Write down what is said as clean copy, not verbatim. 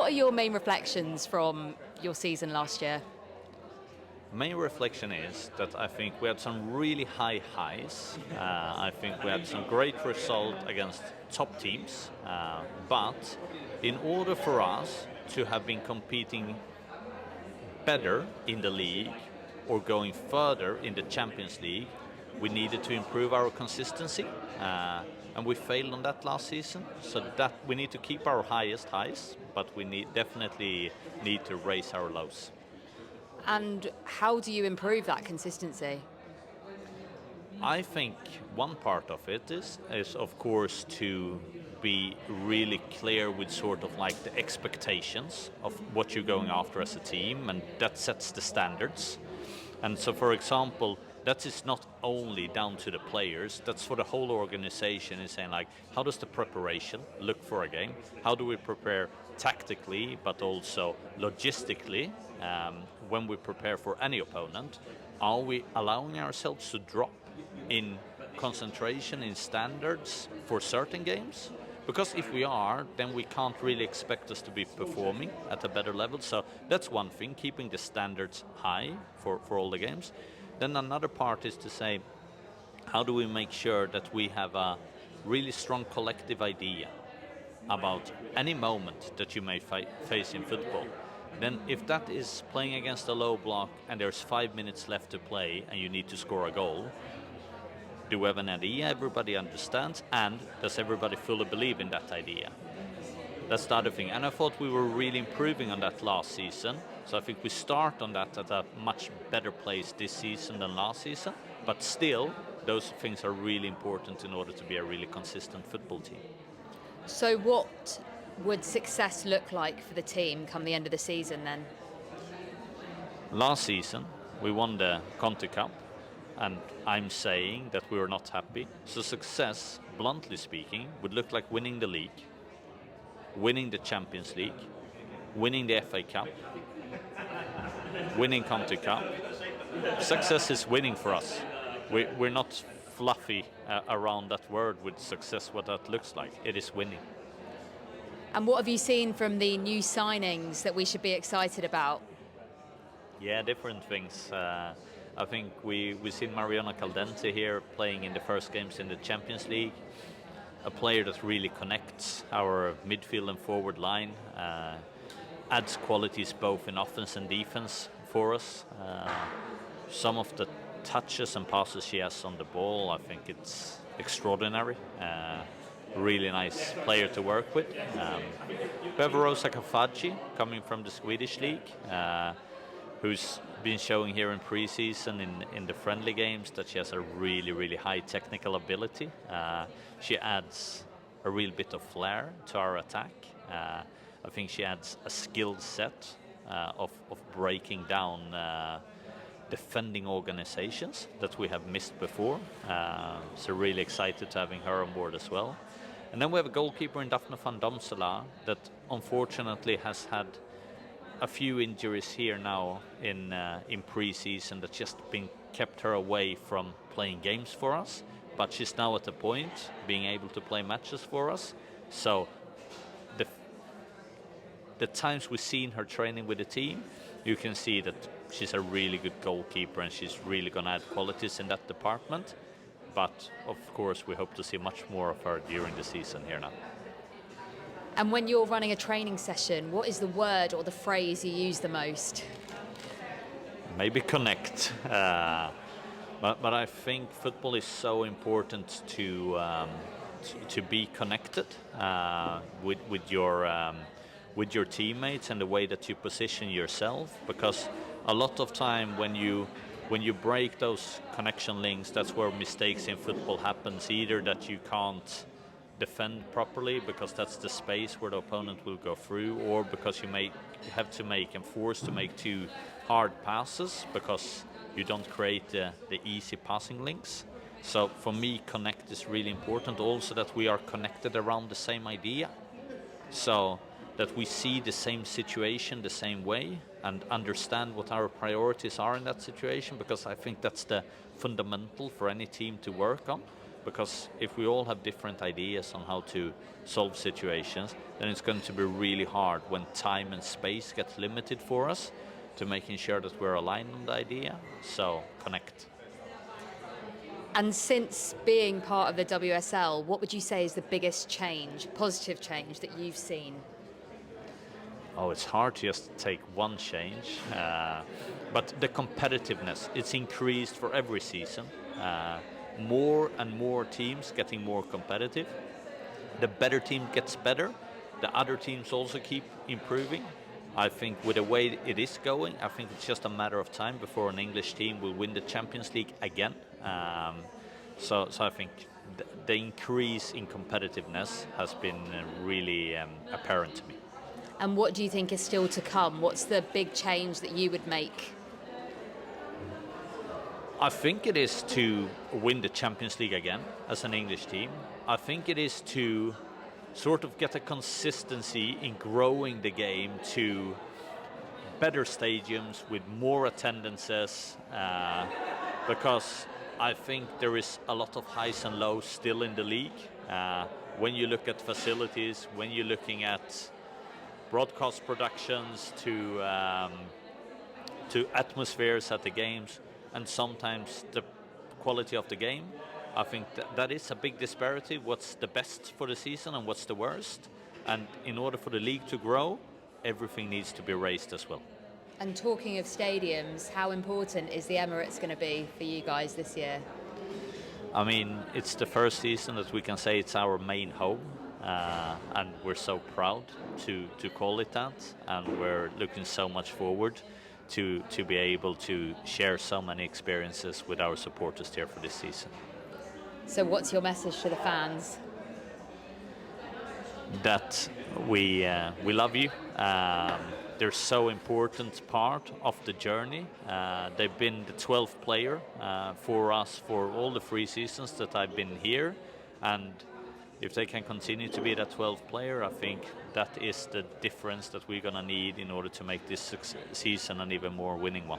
what are your main reflections from your season last year? Main reflection is that I think we had some really high highs. I think we had some great result against top teams, but in order for us to have been competing better in the league or going further in the Champions League, we needed to improve our consistency, and we failed on that last season. So that we need to keep our highest highs, but we definitely need to raise our lows. And how do you improve that consistency? I think one part of it is of course to be really clear with sort of like the expectations of what you're going after as a team, and that sets the standards. And so, for example, that is not only down to the players, that's for the whole organization, is saying like, how does the preparation look for a game? How do we prepare tactically, but also logistically, when we prepare for any opponent? Are we allowing ourselves to drop in concentration, in standards for certain games? Because if we are, then we can't really expect us to be performing at a better level. So that's one thing, keeping the standards high for all the games. Then another part is to say, how do we make sure that we have a really strong collective idea about any moment that you may face in football? Then if that is playing against a low block and there's 5 minutes left to play and you need to score a goal, do we have an idea everybody understands, and does everybody fully believe in that idea? That's the other thing. And I thought we were really improving on that last season. So I think we start on that at a much better place this season than last season. But still, those things are really important in order to be a really consistent football team. So what would success look like for the team come the end of the season then? Last season, we won the Conti Cup. And I'm saying that we were not happy. So success, bluntly speaking, would look like winning the league, winning the Champions League, winning the FA Cup, winning Conti Cup. Success is winning for us. We're not fluffy around that word with success, what that looks like. It is winning. And what have you seen from the new signings that we should be excited about? Yeah, different things. I think we've seen Mariona Caldentey here playing in the first games in the Champions League. A player that really connects our midfield and forward line, adds qualities both in offense and defense for us. Some of the touches and passes she has on the ball, I think it's extraordinary. Really nice player to work with. We have Rosa Kafaji coming from the Swedish league, who's been showing here in pre-season in the friendly games that she has a really high technical ability. She adds a real bit of flair to our attack. I think she adds a skill set of breaking down defending organizations that we have missed before. So really excited to having her on board as well. And then we have a goalkeeper in Daphne van Domsela that unfortunately has had a few injuries here now in pre-season that just been kept her away from playing games for us. But she's now at the point being able to play matches for us. So the times we've seen her training with the team, you can see that she's a really good goalkeeper and she's really going to add qualities in that department. But of course, we hope to see much more of her during the season here now. And when you're running a training session, what is the word or the phrase you use the most? Maybe connect. But I think football is so important to be connected with your teammates and the way that you position yourself. Because a lot of time when you break those connection links, that's where mistakes in football happens. Either that you can't defend properly because that's the space where the opponent will go through, or because you have to make and forced to make too hard passes because you don't create the easy passing links. So for me, connect is really important. Also that we are connected around the same idea, so that we see the same situation the same way and understand what our priorities are in that situation, because I think that's the fundamental for any team to work on. because if we all have different ideas on how to solve situations, then it's going to be really hard when time and space gets limited for us to making sure that we're aligned on the idea. So connect. And since being part of the WSL, what would you say is the biggest change, positive change that you've seen? Oh, it's hard to just take one change, but the competitiveness, it's increased for every season. More and more teams getting more competitive. The better team gets better. The other teams also keep improving. I think with the way it is going, I think it's just a matter of time before an English team will win the Champions League again. So I think the increase in competitiveness has been really apparent to me. And what do you think is still to come? What's the big change that you would make? I think it is to win the Champions League again as an English team. I think it is to sort of get a consistency in growing the game to better stadiums with more attendances, because I think there is a lot of highs and lows still in the league. When you look at facilities, when you're looking at broadcast productions to atmospheres at the games, and sometimes the quality of the game, I think that is a big disparity. What's the best for the season and what's the worst? And in order for the league to grow, everything needs to be raised as well. And talking of stadiums, how important is the Emirates going to be for you guys this year? I mean, it's the first season that we can say it's our main home, and we're so proud to call it that, and we're looking so much forward to be able to share so many experiences with our supporters here for this season. So what's your message to the fans? That we love you. They're so important part of the journey. They've been the 12th player for us for all the 3 seasons that I've been here, and if they can continue to be that 12th player, I think that is the difference that we're going to need in order to make this season an even more winning one.